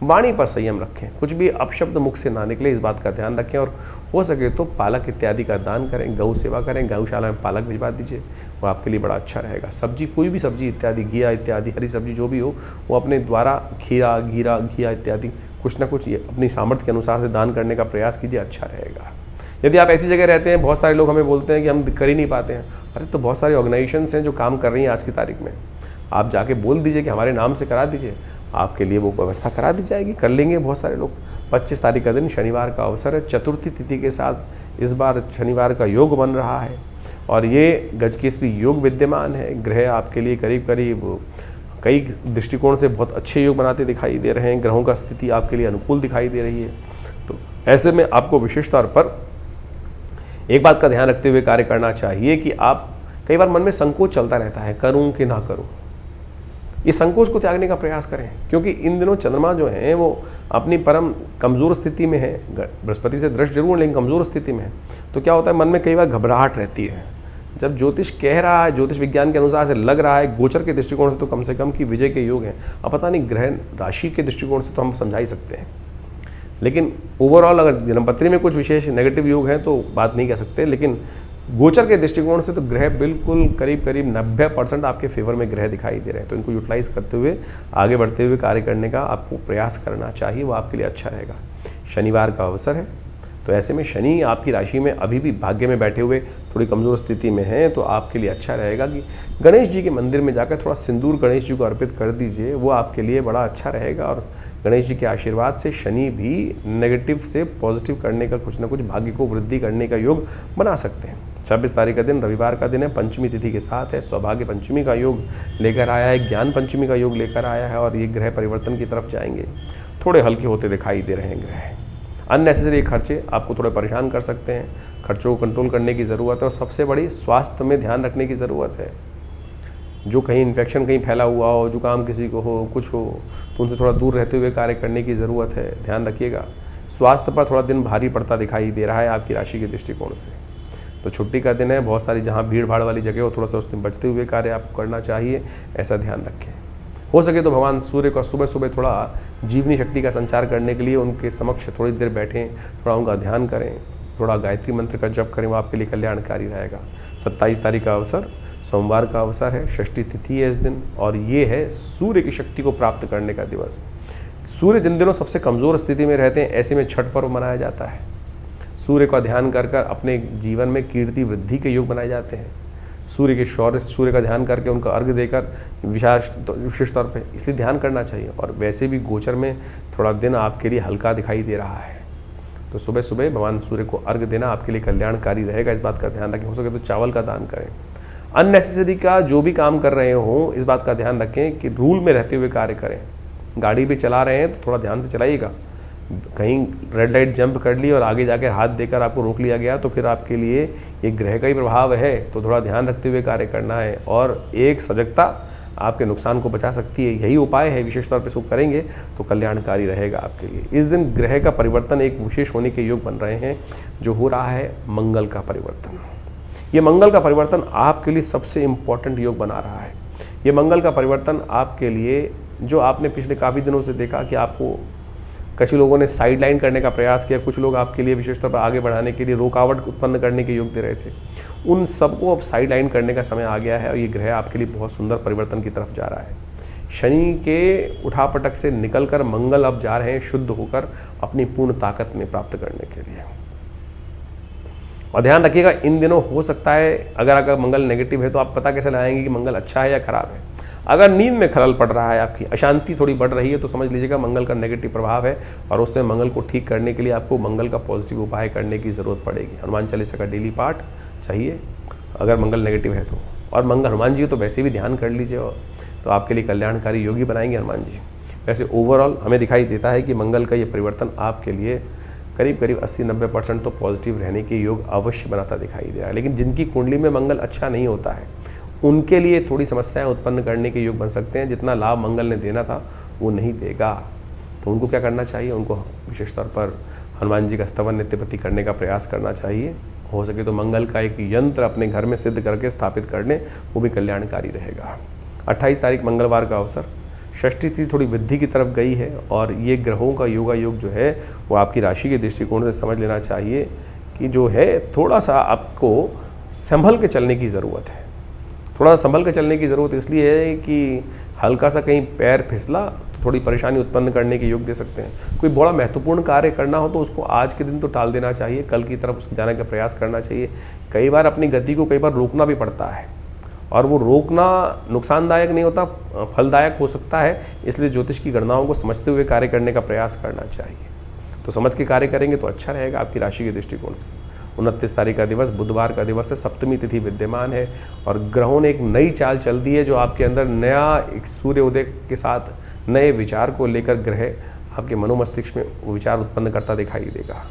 वाणी पर संयम रखें, कुछ भी अपशब्द मुख से ना निकले, इस बात का ध्यान रखें। और हो सके तो पालक इत्यादि का दान करें, गौ सेवा करें, गौशाला में पालक भिजवा दीजिए, वो आपके लिए बड़ा अच्छा रहेगा। सब्जी, कोई भी सब्जी इत्यादि, घिया इत्यादि, हरी सब्जी जो भी हो, वो अपने द्वारा खीरा, घिया इत्यादि कुछ ना कुछ अपनी सामर्थ्य के अनुसार से दान करने का प्रयास कीजिए, अच्छा रहेगा। यदि आप ऐसी जगह रहते हैं, बहुत सारे लोग हमें बोलते हैं कि हम कर ही नहीं पाते हैं, अरे तो बहुत सारी ऑर्गेनाइजेशंस हैं जो काम कर रही हैं आज की तारीख में, आप जाके बोल दीजिए कि हमारे नाम से करा दीजिए, आपके लिए वो व्यवस्था करा दी जाएगी, कर लेंगे बहुत सारे लोग। 25 तारीख का दिन शनिवार का अवसर है, चतुर्थी तिथि के साथ इस बार शनिवार का योग बन रहा है और ये गजकेसरी योग विद्यमान है। ग्रह आपके लिए करीब करीब कई दृष्टिकोण से बहुत अच्छे योग बनाते दिखाई दे रहे हैं, ग्रहों का स्थिति आपके लिए अनुकूल दिखाई दे रही है। तो ऐसे में आपको विशेष तौर पर एक बात का ध्यान रखते हुए कार्य करना चाहिए कि आप कई बार मन में संकोच चलता रहता है, करूं कि ना करूं। ये संकोच को त्यागने का प्रयास करें, क्योंकि इन दिनों चंद्रमा जो है वो अपनी परम कमज़ोर स्थिति में है, बृहस्पति से दृष्ट जरूर लेकिन कमज़ोर स्थिति में है। तो क्या होता है, मन में कई बार घबराहट रहती है। जब ज्योतिष कह रहा है, ज्योतिष विज्ञान के अनुसार से लग रहा है, गोचर के दृष्टिकोण से तो कम से कम कि विजय के योग हैं। अब पता नहीं ग्रह राशि के दृष्टिकोण से तो हम समझा ही सकते हैं, लेकिन ओवरऑल अगर जन्मपत्री में कुछ विशेष नेगेटिव योग हैं तो बात नहीं कह सकते। लेकिन गोचर के दृष्टिकोण से तो ग्रह बिल्कुल करीब करीब 90% आपके फेवर में ग्रह दिखाई दे रहे हैं। तो इनको यूटिलाइज करते हुए आगे बढ़ते हुए कार्य करने का आपको प्रयास करना चाहिए, वो आपके लिए अच्छा रहेगा। शनिवार का अवसर है, तो ऐसे में शनि आपकी राशि में अभी भी भाग्य में बैठे हुए थोड़ी कमज़ोर स्थिति में है, तो आपके लिए अच्छा रहेगा कि गणेश जी के मंदिर में जाकर थोड़ा सिंदूर गणेश जी को अर्पित कर दीजिए, वो आपके लिए बड़ा अच्छा रहेगा। और गणेश जी के आशीर्वाद से शनि भी नेगेटिव से पॉजिटिव करने का कुछ ना कुछ भाग्य को वृद्धि करने का योग बना सकते हैं। 26 तारीख का दिन रविवार का दिन है, पंचमी तिथि के साथ है, सौभाग्य पंचमी का योग लेकर आया है, ज्ञान पंचमी का योग लेकर आया है और ये ग्रह परिवर्तन की तरफ जाएंगे। थोड़े हल्के होते दिखाई दे रहे हैं ग्रह। अननेसेसरी खर्चे आपको थोड़े परेशान कर सकते हैं, खर्चों को कंट्रोल करने की ज़रूरत है और सबसे बड़ी स्वास्थ्य में ध्यान रखने की ज़रूरत है। जो कहीं इन्फेक्शन कहीं फैला हुआ हो, जुकाम किसी को हो, कुछ हो, तो उनसे थोड़ा दूर रहते हुए कार्य करने की ज़रूरत है, ध्यान रखिएगा। स्वास्थ्य पर थोड़ा दिन भारी पड़ता दिखाई दे रहा है आपकी राशि के दृष्टिकोण से। तो छुट्टी का दिन है, बहुत सारी जहाँ भीड़ भाड़ वाली जगह हो थोड़ा सा उसमें बचते हुए कार्य आपको करना चाहिए, ऐसा ध्यान रखें। हो सके तो भगवान सूर्य को सुबह सुबह थोड़ा जीवनी शक्ति का संचार करने के लिए उनके समक्ष थोड़ी देर बैठें, थोड़ा उनका ध्यान करें, थोड़ा गायत्री मंत्र का जप करें, वो आपके लिए कल्याणकारी रहेगा। 27 तारीख का अवसर सोमवार का अवसर है, षष्ठी तिथि है इस दिन और ये है सूर्य की शक्ति को प्राप्त करने का दिवस। सूर्य जिन दिनों सबसे कमज़ोर स्थिति में रहते हैं, ऐसे में छठ पर्व मनाया जाता है। सूर्य का ध्यान कर कर अपने जीवन में कीर्ति वृद्धि के योग बनाए जाते हैं। सूर्य के शौर्य, सूर्य का ध्यान करके उनका अर्घ्य देकर विशेष तौर पे इसलिए ध्यान करना चाहिए। और वैसे भी गोचर में थोड़ा दिन आपके लिए हल्का दिखाई दे रहा है, तो सुबह सुबह भगवान सूर्य को अर्घ्य देना आपके लिए कल्याणकारी रहेगा। इस बात का ध्यान रखें, हो सके तो चावल का दान करें। अननेसेसरी का जो भी काम कर रहे हो, इस बात का ध्यान रखें कि रूल में रहते हुए कार्य करें। गाड़ी भी चला रहे हैं तो थोड़ा ध्यान से चलाइएगा। कहीं रेड लाइट जंप कर ली और आगे जाकर हाथ देकर आपको रोक लिया गया तो फिर आपके लिए ये ग्रह का ही प्रभाव है, तो थोड़ा ध्यान रखते हुए कार्य करना है। और एक सजगता आपके नुकसान को बचा सकती है, यही उपाय है। विशेष तौर पर इसको करेंगे तो कल्याणकारी रहेगा आपके लिए। इस दिन ग्रह का परिवर्तन एक विशेष होने के योग बन रहे हैं, जो हो रहा है मंगल का परिवर्तन। ये मंगल का परिवर्तन आपके लिए सबसे इम्पोर्टेंट योग बना रहा है। ये मंगल का परिवर्तन आपके लिए, जो आपने पिछले काफ़ी दिनों से देखा कि आपको कुछ लोगों ने साइड लाइन करने का प्रयास किया, कुछ लोग आपके लिए विशेष तौर पर आगे बढ़ाने के लिए रुकावट उत्पन्न करने के योग दे रहे थे, उन सबको अब साइड लाइन करने का समय आ गया है और ये ग्रह आपके लिए बहुत सुंदर परिवर्तन की तरफ जा रहा है। शनि के उठापटक से निकलकर मंगल अब जा रहे हैं शुद्ध होकर अपनी पूर्ण ताकत में प्राप्त करने के लिए। और ध्यान रखिएगा, इन दिनों हो सकता है अगर मंगल नेगेटिव है तो आप पता कैसे लगाएंगे कि मंगल अच्छा है या खराब है। अगर नींद में खलल पड़ रहा है, आपकी अशांति थोड़ी बढ़ रही है, तो समझ लीजिएगा मंगल का नेगेटिव प्रभाव है और उससे मंगल को ठीक करने के लिए आपको मंगल का पॉजिटिव उपाय करने की ज़रूरत पड़ेगी। हनुमान चालीसा का डेली पाठ चाहिए अगर मंगल नेगेटिव है तो। और मंगल हनुमान जी तो वैसे भी ध्यान कर लीजिए, और तो आपके लिए कल्याणकारी योगी बनाएंगे हनुमान जी। वैसे ओवरऑल हमें दिखाई देता है कि मंगल का ये परिवर्तन आपके लिए करीब करीब 80-90% तो पॉजिटिव रहने के योग अवश्य बनाता दिखाई दे रहा है। लेकिन जिनकी कुंडली में मंगल अच्छा नहीं होता है, उनके लिए थोड़ी समस्याएं उत्पन्न करने के योग बन सकते हैं। जितना लाभ मंगल ने देना था वो नहीं देगा, तो उनको क्या करना चाहिए, उनको विशेष तौर पर हनुमान जी का स्तवन नित्यप्रति करने का प्रयास करना चाहिए। हो सके तो मंगल का एक यंत्र अपने घर में सिद्ध करके स्थापित कर लें, वो भी कल्याणकारी रहेगा। 28 तारीख मंगलवार का अवसर, षष्ठी तिथि थोड़ी वृद्धि की तरफ गई है और ये ग्रहों का योगा योग जो है वो आपकी राशि के दृष्टिकोण से समझ लेना चाहिए कि जो है थोड़ा सा आपको संभल के चलने की ज़रूरत है। थोड़ा सा संभल के चलने की ज़रूरत इसलिए है कि हल्का सा कहीं पैर फिसला तो थोड़ी परेशानी उत्पन्न करने के योग दे सकते हैं। कोई बड़ा महत्वपूर्ण कार्य करना हो तो उसको आज के दिन तो टाल देना चाहिए, कल की तरफ उसके जाने का प्रयास करना चाहिए। कई बार अपनी गति को कई बार रोकना भी पड़ता है और वो रोकना नुकसानदायक नहीं होता, फलदायक हो सकता है। इसलिए ज्योतिष की गणनाओं को समझते हुए कार्य करने का प्रयास करना चाहिए। तो समझ के कार्य करेंगे तो अच्छा रहेगा आपकी राशि के दृष्टिकोण से। 29 तारीख का दिवस बुधवार का दिवस है, सप्तमी तिथि विद्यमान है और ग्रहों ने एक नई चाल चल दी है जो आपके अंदर नया एक सूर्योदय के साथ नए विचार को लेकर ग्रह आपके मनोमस्तिष्क में विचार उत्पन्न करता दिखाई देगा।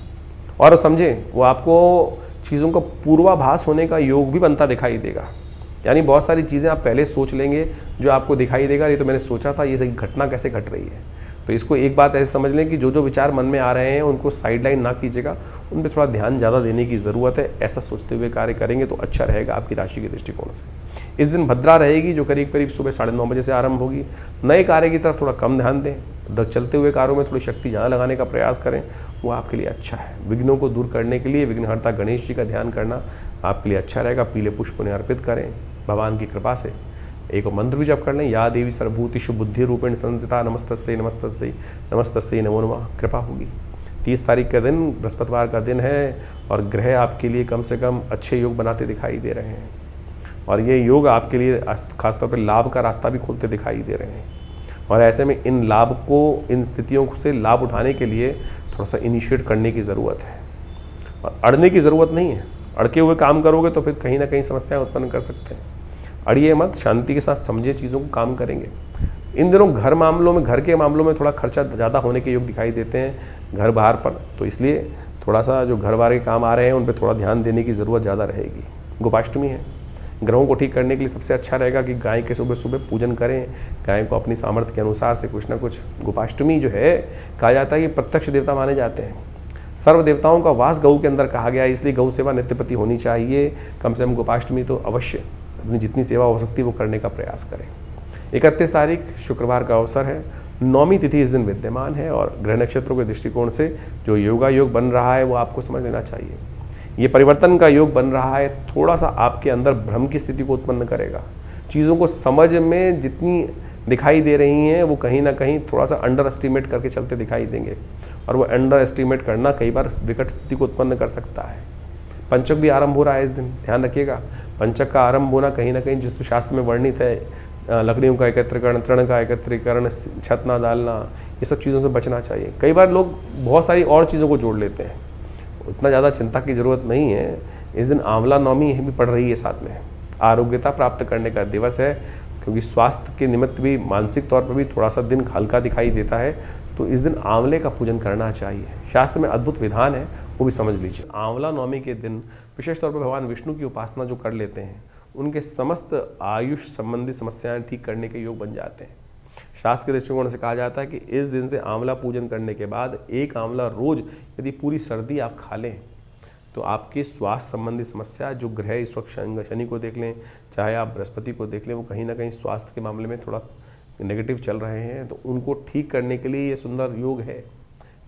और समझें, वो आपको चीज़ों का पूर्वाभास होने का योग भी बनता दिखाई देगा। यानी बहुत सारी चीज़ें आप पहले सोच लेंगे जो आपको दिखाई देगा, ये तो मैंने सोचा था, ये सही घटना कैसे घट रही है। तो इसको एक बात ऐसे समझ लें कि जो जो विचार मन में आ रहे हैं उनको साइडलाइन ना कीजिएगा, उन पर थोड़ा ध्यान ज़्यादा देने की ज़रूरत है। ऐसा सोचते हुए कार्य करेंगे तो अच्छा रहेगा आपकी राशि के दृष्टिकोण से। इस दिन भद्रा रहेगी जो करीब करीब सुबह 9:30 बजे से आरंभ होगी। नए कार्य की तरफ थोड़ा कम ध्यान दें, चलते हुए कार्यों में थोड़ी शक्ति ज़्यादा लगाने का प्रयास करें, वो आपके लिए अच्छा है। विघ्नों को दूर करने के लिए विघ्नहर्ता गणेश जी का ध्यान करना आपके लिए अच्छा रहेगा। पीले पुष्प उन्हें अर्पित करें, भगवान की कृपा से एक मंत्र भी जप कर लें, या देवी सर्वभूतिषु बुद्धि रूपेण संस्थिता नमस्तस्यै नमस्तस्यै नमस्तस्यै नमो नमः, कृपा होगी। 30 तारीख का दिन बृहस्पतिवार का दिन है और ग्रह आपके लिए कम से कम अच्छे योग बनाते दिखाई दे रहे हैं और ये योग आपके लिए खासतौर पर लाभ का रास्ता भी खोलते दिखाई दे रहे हैं। और ऐसे में इन लाभ को, इन स्थितियों से लाभ उठाने के लिए थोड़ा सा इनिशिएट करने की ज़रूरत है और अड़ने की ज़रूरत नहीं है। अड़के हुए काम करोगे तो फिर कहीं ना कहीं समस्याएं उत्पन्न कर सकते हैं। अड़िए मत, शांति के साथ समझे चीज़ों को काम करेंगे। इन दिनों घर के मामलों में थोड़ा खर्चा ज़्यादा होने के योग दिखाई देते हैं घर बाहर पर, तो इसलिए थोड़ा सा जो घर बार के काम आ रहे हैं उन पर थोड़ा ध्यान देने की ज़रूरत ज़्यादा रहेगी। गोपाष्टमी है, ग्रहों को ठीक करने के लिए सबसे अच्छा रहेगा कि गाय के सुबह सुबह पूजन करें, गाय को अपनी सामर्थ्य के अनुसार से कुछ ना कुछ। गोपाष्टमी जो है, कहा जाता है कि प्रत्यक्ष देवता माने जाते हैं। सर्व देवताओं का वास गऊ के अंदर कहा गया है, इसलिए गौ सेवा नित्यप्रति होनी चाहिए। कम से कम गोपाष्टमी तो अवश्य अपनी जितनी सेवा हो सकती है वो करने का प्रयास करें। 31 तारीख शुक्रवार का अवसर है, 9वीं तिथि इस दिन विद्यमान है और ग्रह नक्षत्रों के दृष्टिकोण से जो योगा योग बन रहा है वो आपको समझ लेना चाहिए। ये परिवर्तन का योग बन रहा है, थोड़ा सा आपके अंदर भ्रम की स्थिति को उत्पन्न करेगा। चीज़ों को समझ में जितनी दिखाई दे रही हैं वो कहीं ना कहीं थोड़ा सा अंडर एस्टिमेट करके चलते दिखाई देंगे और वो अंडर एस्टिमेट करना कई बार विकट स्थिति को उत्पन्न कर सकता है। पंचक भी आरंभ हो रहा है इस दिन, ध्यान रखिएगा। पंचक का आरंभ होना कहीं ना कहीं जिस शास्त्र में वर्णित है, लकड़ियों का एकत्रीकरण, तृण का एकत्रीकरण, छत ना डालना, ये सब चीज़ों से बचना चाहिए। कई बार लोग बहुत सारी और चीज़ों को जोड़ लेते हैं, उतना ज़्यादा चिंता की ज़रूरत नहीं है। इस दिन आंवला नवमी भी पड़ रही है साथ में। आरोग्यता प्राप्त करने का दिवस है, क्योंकि स्वास्थ्य के निमित्त भी मानसिक तौर पर भी थोड़ा सा दिन हल्का दिखाई देता है, तो इस दिन आंवले का पूजन करना चाहिए। शास्त्र में अद्भुत विधान है, वो भी समझ लीजिए। आंवला नवमी के दिन विशेष तौर पर भगवान विष्णु की उपासना जो कर लेते हैं उनके समस्त आयुष संबंधी समस्याएं ठीक करने के योग बन जाते हैं। शास्त्र के दृष्टिकोण से कहा जाता है कि इस दिन से आंवला पूजन करने के बाद एक आंवला रोज यदि पूरी सर्दी आप खा लें तो आपकी स्वास्थ्य संबंधी समस्या, जो ग्रह इस वक्त शनि को देख लें, चाहे आप बृहस्पति को देख लें, वो कहीं ना कहीं स्वास्थ्य के मामले में थोड़ा नेगेटिव चल रहे हैं, तो उनको ठीक करने के लिए ये सुंदर योग है,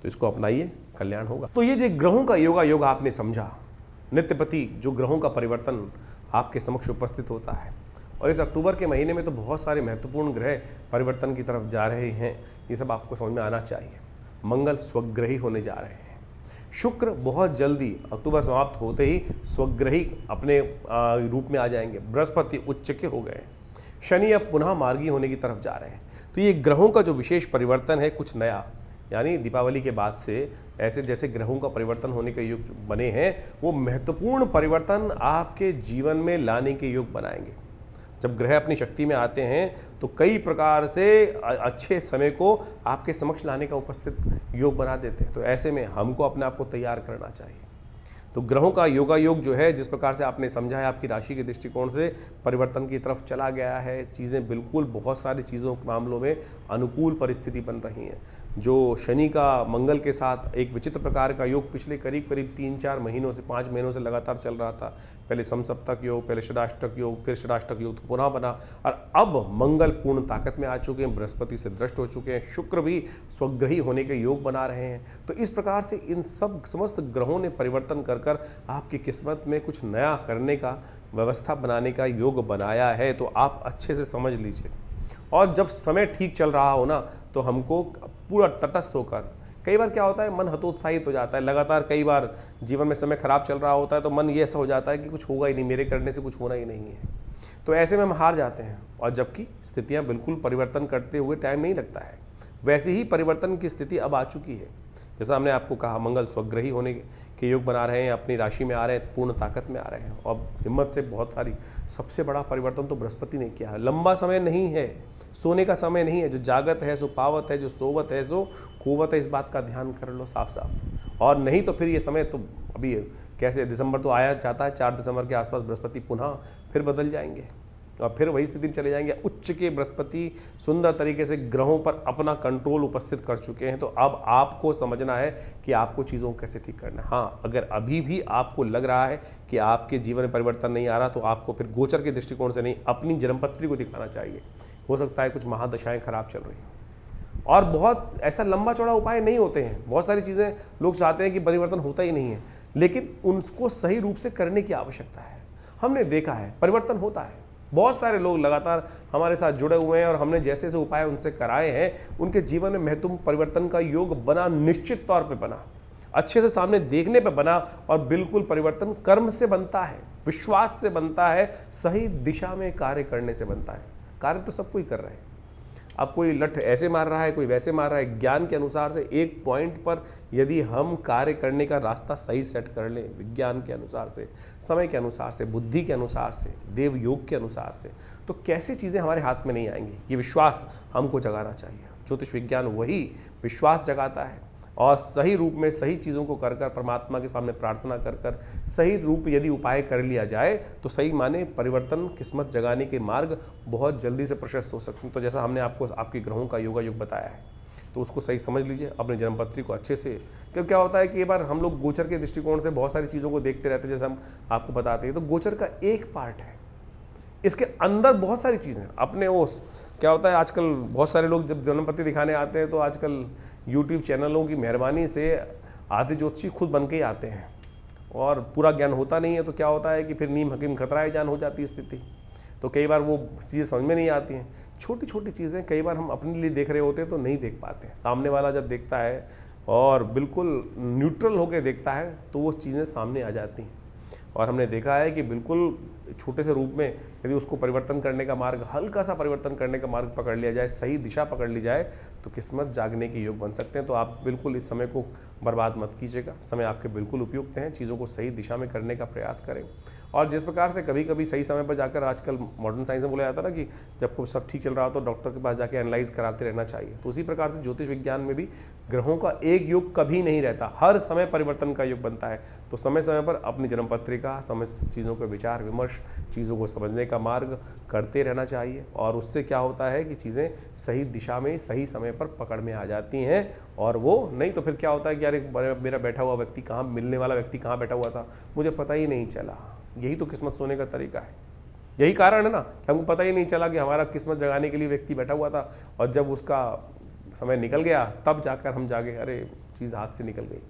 तो इसको अपनाइए, कल्याण होगा। तो ये जो ग्रहों का योग आपने समझा, नित्यपति जो ग्रहों का परिवर्तन आपके समक्ष उपस्थित होता है, और इस अक्टूबर के महीने में तो बहुत सारे महत्वपूर्ण ग्रह परिवर्तन की तरफ जा रहे हैं, ये सब आपको समझ में आना चाहिए। मंगल स्वग्रही होने जा रहे हैं, शुक्र बहुत जल्दी अक्टूबर समाप्त होते ही स्वग्रही अपने रूप में आ जाएंगे, बृहस्पति उच्च के हो गए, शनि अब पुनः मार्गी होने की तरफ जा रहे हैं। तो ये ग्रहों का जो विशेष परिवर्तन है, कुछ नया, यानी दीपावली के बाद से ऐसे जैसे ग्रहों का परिवर्तन होने के योग बने हैं, वो महत्वपूर्ण परिवर्तन आपके जीवन में लाने के योग बनाएंगे। जब ग्रह अपनी शक्ति में आते हैं तो कई प्रकार से अच्छे समय को आपके समक्ष लाने का उपस्थित योग बना देते हैं। तो ऐसे में हमको अपने आप को तैयार करना चाहिए। तो ग्रहों का योग जो है, जिस प्रकार से आपने समझा है, आपकी राशि के दृष्टिकोण से परिवर्तन की तरफ चला गया है। चीज़ें बिल्कुल बहुत सारी चीज़ों के मामलों में अनुकूल परिस्थिति बन रही हैं। जो शनि का मंगल के साथ एक विचित्र प्रकार का योग पिछले करीब 3-4 महीनों से 5 महीनों से लगातार चल रहा था। पहले समसप्तक योग, पहले षडाष्टक योग, फिर षडाष्टक योग तो पुनः बना, और अब मंगल पूर्ण ताकत में आ चुके हैं, बृहस्पति से दृष्ट हो चुके हैं, शुक्र भी स्वग्रही होने के योग बना रहे हैं। तो इस प्रकार से इन सब समस्त ग्रहों ने परिवर्तन कर आपकी किस्मत में कुछ नया करने का, व्यवस्था बनाने का योग बनाया है। तो आप अच्छे से समझ लीजिए, और जब समय ठीक चल रहा हो ना, तो हमको पूरा तटस्थ होकर, कई बार क्या होता है, मन हतोत्साहित हो जाता है, लगातार कई बार जीवन में समय खराब चल रहा होता है तो मन ये ऐसा हो जाता है कि कुछ होगा ही नहीं, मेरे करने से कुछ होना ही नहीं है। तो ऐसे में हम हार जाते हैं, और जबकि स्थितियां बिल्कुल परिवर्तन करते हुए टाइम नहीं लगता है। वैसी ही परिवर्तन की स्थिति अब आ चुकी है। जैसा हमने आपको कहा, मंगल स्वग्रही होने के योग बना रहे हैं, अपनी राशि में आ रहे हैं, पूर्ण ताकत में आ रहे हैं, और हिम्मत से बहुत सारी। सबसे बड़ा परिवर्तन तो बृहस्पति ने किया है। लंबा समय नहीं है, सोने का समय नहीं है। जो जागत है सो पावत है, जो सोवत है सो कुवत है। इस बात का ध्यान कर लो साफ साफ। और नहीं तो फिर ये समय तो अभी कैसे, दिसंबर तो आया जाता है, 4 दिसंबर के आसपास बृहस्पति पुनः फिर बदल जाएंगे और फिर वही स्थिति में चले जाएंगे। उच्च के बृहस्पति सुंदर तरीके से ग्रहों पर अपना कंट्रोल उपस्थित कर चुके हैं। तो अब आपको समझना है कि आपको चीज़ों को कैसे ठीक करना है। हाँ, अगर अभी भी आपको लग रहा है कि आपके जीवन में परिवर्तन नहीं आ रहा, तो आपको फिर गोचर के दृष्टिकोण से नहीं, अपनी जन्मपत्री को दिखाना चाहिए। हो सकता है कुछ महादशाएं खराब चल रही हैं, और बहुत ऐसा लंबा चौड़ा उपाय नहीं होते हैं। बहुत सारी चीज़ें लोग चाहते हैं कि परिवर्तन होता ही नहीं है, लेकिन उनको सही रूप से करने की आवश्यकता है। हमने देखा है परिवर्तन होता है। बहुत सारे लोग लगातार हमारे साथ जुड़े हुए हैं, और हमने जैसे जैसे उपाय उनसे कराए हैं, उनके जीवन में महत्वपूर्ण परिवर्तन का योग बना, निश्चित तौर पे बना, अच्छे से सामने देखने पे बना। और बिल्कुल परिवर्तन कर्म से बनता है, विश्वास से बनता है, सही दिशा में कार्य करने से बनता है। कार्य तो सब कोई कर रहे हैं। अब कोई लठ ऐसे मार रहा है, कोई वैसे मार रहा है। ज्ञान के अनुसार से एक पॉइंट पर यदि हम कार्य करने का रास्ता सही सेट कर लें, विज्ञान के अनुसार से, समय के अनुसार से, बुद्धि के अनुसार से, देव योग के अनुसार से, तो कैसी चीज़ें हमारे हाथ में नहीं आएंगी। ये विश्वास हमको जगाना चाहिए। ज्योतिष विज्ञान वही विश्वास जगाता है, और सही रूप में सही चीज़ों को कर कर, परमात्मा के सामने प्रार्थना कर कर, सही रूप यदि उपाय कर लिया जाए, तो सही माने परिवर्तन, किस्मत जगाने के मार्ग बहुत जल्दी से प्रशस्त हो सकते हैं। तो जैसा हमने आपको आपके ग्रहों का योगा योग बताया है, तो उसको सही समझ लीजिए, अपने जन्मपत्री को अच्छे से। क्योंकि क्या होता है कि एक बार हम लोग गोचर के दृष्टिकोण से बहुत सारी चीज़ों को देखते रहते हैं, जैसे हम आपको बताते हैं, तो गोचर का एक पार्ट है, इसके अंदर बहुत सारी चीज़ें अपने वो क्या होता है। आजकल बहुत सारे लोग जब जन्मपत्री दिखाने आते हैं, तो आजकल यूट्यूब चैनलों की मेहरबानी से आधे ज्योतिषी खुद बन के ही आते हैं, और पूरा ज्ञान होता नहीं है। तो क्या होता है कि फिर नीम हकीम खतराए जान हो जाती है स्थिति। तो कई बार वो चीज़ें समझ में नहीं आती हैं। छोटी छोटी चीज़ें कई बार हम अपने लिए देख रहे होते हैं तो नहीं देख पाते। सामने वाला जब देखता है और बिल्कुल न्यूट्रल होकर देखता है, तो वो चीज़ें सामने आ जाती हैं। और हमने देखा है कि बिल्कुल छोटे से रूप में यदि उसको परिवर्तन करने का मार्ग, हल्का सा परिवर्तन करने का मार्ग पकड़ लिया जाए, सही दिशा पकड़ ली जाए, तो किस्मत जागने के योग बन सकते हैं। तो आप बिल्कुल इस समय को बर्बाद मत कीजिएगा। समय आपके बिल्कुल उपयुक्त हैं। चीज़ों को सही दिशा में करने का प्रयास करें। और जिस प्रकार से कभी कभी सही समय पर जाकर, आजकल मॉडर्न साइंस में बोला जाता है ना कि जब को सब ठीक चल रहा हो तो डॉक्टर के पास जाके एनालाइज कराते रहना चाहिए, तो उसी प्रकार से ज्योतिष विज्ञान में भी ग्रहों का एक योग कभी नहीं रहता, हर समय परिवर्तन का योग बनता है। तो समय समय पर अपनी जन्मपत्रिका, समय चीज़ों के विचार विमर्श, चीज़ों को समझने का मार्ग करते रहना चाहिए। और उससे क्या होता है कि चीज़ें सही दिशा में सही समय पर पकड़ में आ जाती हैं। और वो नहीं तो फिर क्या होता है कि यार मेरा बैठा हुआ व्यक्ति कहाँ, मिलने वाला व्यक्ति कहाँ बैठा हुआ था, मुझे पता ही नहीं चला। यही तो किस्मत सोने का तरीका है। यही कारण है ना कि हमको पता ही नहीं चला कि हमारा किस्मत जगाने के लिए व्यक्ति बैठा हुआ था, और जब उसका समय निकल गया तब जाकर हम जागे, अरे चीज़ हाथ से निकल गई।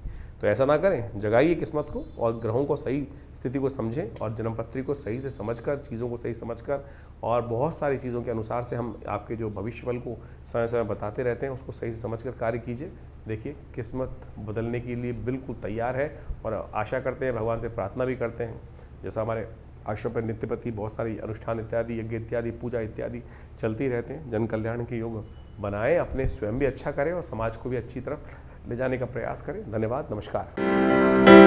तो ऐसा ना करें, जगाइए किस्मत को, और ग्रहों को सही स्थिति को समझें, और जन्मपत्री को सही से समझकर, चीज़ों को सही समझकर, और बहुत सारी चीज़ों के अनुसार से हम आपके जो भविष्यफल को समय समय बताते रहते हैं, उसको सही से समझकर कार्य कीजिए। देखिए किस्मत बदलने के लिए बिल्कुल तैयार है, और आशा करते हैं, भगवान से प्रार्थना भी करते हैं। जैसा हमारे आश्रम पर नित्य प्रति बहुत सारी अनुष्ठान इत्यादि, यज्ञ इत्यादि, पूजा इत्यादि चलती रहते हैं। जन कल्याण के योग बनाएं, अपने स्वयं भी अच्छा करें और समाज को भी अच्छी तरफ ले जाने का प्रयास करें। धन्यवाद, नमस्कार।